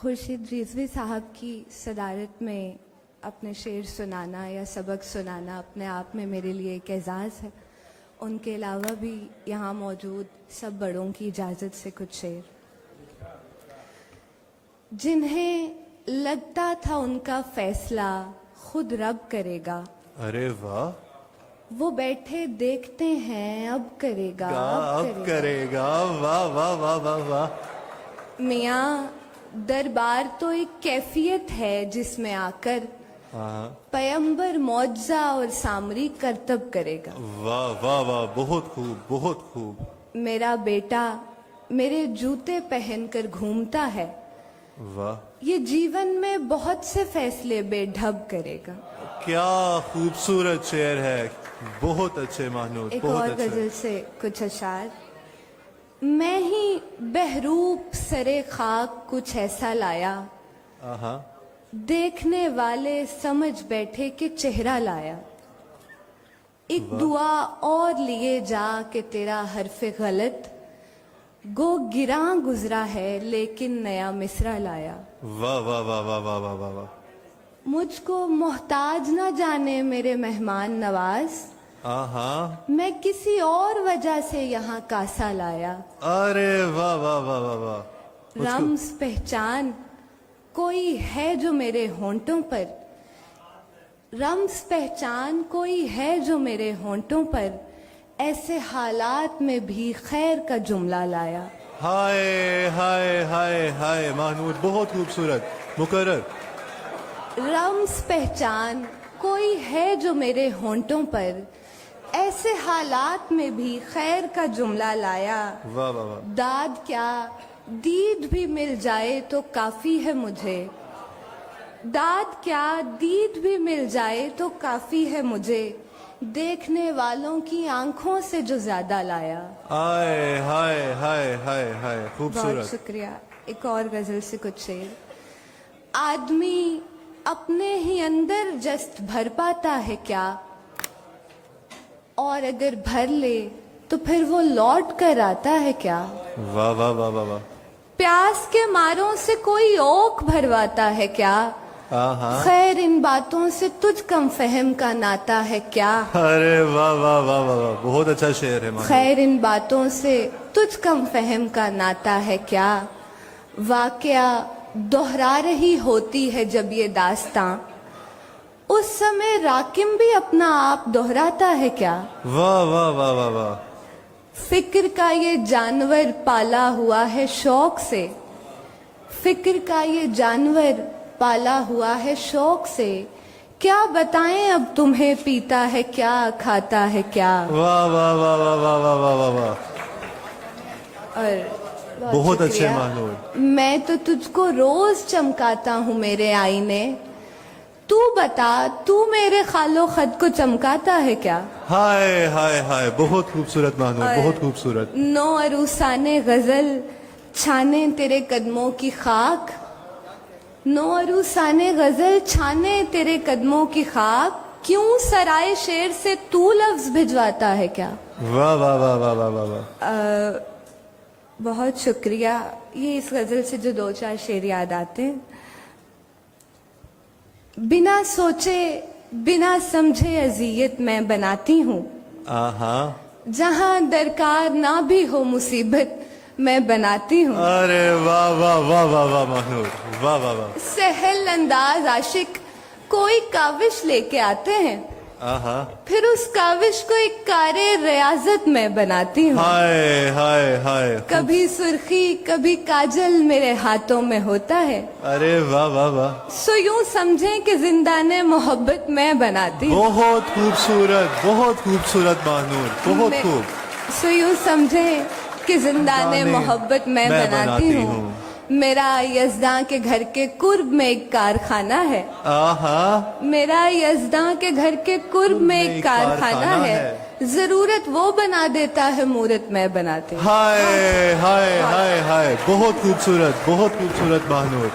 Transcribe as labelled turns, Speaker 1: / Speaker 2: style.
Speaker 1: खुर्शीद रिजवी साहब की सदारत में अपने शेर सुनाना या सबक सुनाना अपने आप में मेरे लिए एक एजाज़ है। उनके अलावा भी यहाँ मौजूद सब बड़ों की इजाज़त से कुछ शेर। जिन्हें लगता था उनका फैसला खुद रब करेगा,
Speaker 2: अरे वाह,
Speaker 1: वो बैठे देखते हैं अब करेगा
Speaker 2: अब करेगा। वाह वाह वाह वाह वाह।
Speaker 1: मियाँ दरबार तो एक कैफियत है जिसमें आकर पैगंबर मौजज़ा और सामरी करतब करेगा।
Speaker 2: वाह वाह वाह, बहुत खूब बहुत खूब।
Speaker 1: मेरा बेटा मेरे जूते पहनकर घूमता है,
Speaker 2: वाह,
Speaker 1: ये जीवन में बहुत से फैसले बेढब करेगा।
Speaker 2: क्या खूबसूरत शेर है, बहुत अच्छे महानूर,
Speaker 1: एक
Speaker 2: बहुत
Speaker 1: और
Speaker 2: अच्छे।
Speaker 1: गजल से कुछ अशार। मैं ही बहरूप सरे खाक कुछ ऐसा लाया,
Speaker 2: आहा,
Speaker 1: देखने वाले समझ बैठे कि चेहरा लाया। एक दुआ और लिए जा कि तेरा हरफ गलत गो गिरा गुजरा है लेकिन नया मिसरा लाया।
Speaker 2: वाह वाह वाह वाह वाह वाह वाह वाह।
Speaker 1: मुझको मोहताज ना जाने मेरे मेहमान नवाज,
Speaker 2: आहा,
Speaker 1: मैं किसी और वजह से यहाँ कासा लाया।
Speaker 2: अरे वाह वाह वाह वाह वाह।
Speaker 1: रम्स पहचान कोई है जो मेरे होंठों पर, रम्स पहचान कोई है जो मेरे होंठों पर, ऐसे हालात में भी खैर का जुमला लाया।
Speaker 2: हाय हाय हाय हाय महानूर, बहुत खूबसूरत, मुकर्रर।
Speaker 1: रम्स पहचान कोई है जो मेरे होंठों पर, ऐसे हालात में भी खैर का जुमला लाया।
Speaker 2: वाह वाह वाह।
Speaker 1: दाद क्या दीद भी मिल जाए तो काफी है मुझे, दाद क्या दीद भी मिल जाए तो काफी है मुझे, देखने वालों की आंखों से जो ज्यादा लाया।
Speaker 2: हाय हाय हाय हाय हाय,
Speaker 1: बहुत
Speaker 2: खूबसूरत।
Speaker 1: शुक्रिया। एक और गजल से कुछ शेर। आदमी अपने ही अंदर जस्त भर पाता है क्या, और अगर भर ले तो फिर वो लौट कर आता है क्या।
Speaker 2: वाह वाह वाह वाह वाह।
Speaker 1: प्यास के मारों से कोई ओक भरवाता है क्या,
Speaker 2: आहा,
Speaker 1: खैर इन बातों से तुझ कम फहम का नाता है क्या।
Speaker 2: अरे वाह वाह वाह वाह वाह, बहुत अच्छा शेर है महानूर।
Speaker 1: खैर इन बातों से तुझ कम फहम का नाता है क्या। वाकया दोहरा रही होती है जब ये दास्तां, उस समय राकिम भी अपना आप दोहराता है क्या।
Speaker 2: वाह वाह वाह वाह वाह।
Speaker 1: फिक्र का ये जानवर पाला हुआ है शौक से, फिक्र का ये जानवर पाला हुआ है शौक से, क्या बताएं अब तुम्हें पीता है क्या खाता है क्या।
Speaker 2: वाह वाह वाह वाह वाह वाह वाह वाह वाह।
Speaker 1: और
Speaker 2: बहुत अच्छे
Speaker 1: शुक्रिया।
Speaker 2: महानूर।
Speaker 1: मैं तो तुझको रोज चमकाता हूँ मेरे आईने, तू बता तू मेरे खालो खद को चमकाता है क्या।
Speaker 2: हाय हाय हाय, बहुत खूबसूरत महानूर,
Speaker 1: और
Speaker 2: बहुत खूबसूरत।
Speaker 1: नो अरूसाने गजल छाने तेरे कदमों की खाक, नो अरूसाने गजल छाने तेरे कदमों की खाक, क्यों सराय शेर से तू लफ्ज भिजवाता है क्या।
Speaker 2: वाह वाह वाह वाह वाह वाह वाह।
Speaker 1: बहुत शुक्रिया। ये इस गजल से जो दो चार शेर याद आते हैं। बिना सोचे बिना समझे अजियत मैं बनाती हूँ,
Speaker 2: आहा,
Speaker 1: जहाँ दरकार ना भी हो मुसीबत मैं बनाती हूँ।
Speaker 2: अरे वाह वाह वाह वाह वाह महानूर, वाह वाह वाह।
Speaker 1: सहल अंदाज आशिक कोई काविश लेके आते हैं,
Speaker 2: आहा,
Speaker 1: फिर उस काविश को एक कारे रियाजत में बनाती हूँ।
Speaker 2: हाय हाय हाय।
Speaker 1: कभी सुर्खी कभी काजल मेरे हाथों में होता है,
Speaker 2: अरे वाह वाह वाह।
Speaker 1: सो यूं समझें कि जिंदाने मोहब्बत मैं बनाती हूँ।
Speaker 2: बहुत खूबसूरत, बहुत खूबसूरत महानूर, बहुत खूब।
Speaker 1: सो यूं समझें कि जिंदाने मोहब्बत मैं बनाती हूँ। मेरा यज़दां के घर के कुर्ब में एक कारखाना है,
Speaker 2: आहा,
Speaker 1: मेरा यज़दां के घर के कुर्ब में एक कारखाना है, जरूरत वो बना देता है मूरत मैं बनाती हूँ।
Speaker 2: हाय हाय हाय हाय, बहुत खूबसूरत, बहुत खूबसूरत महानूर।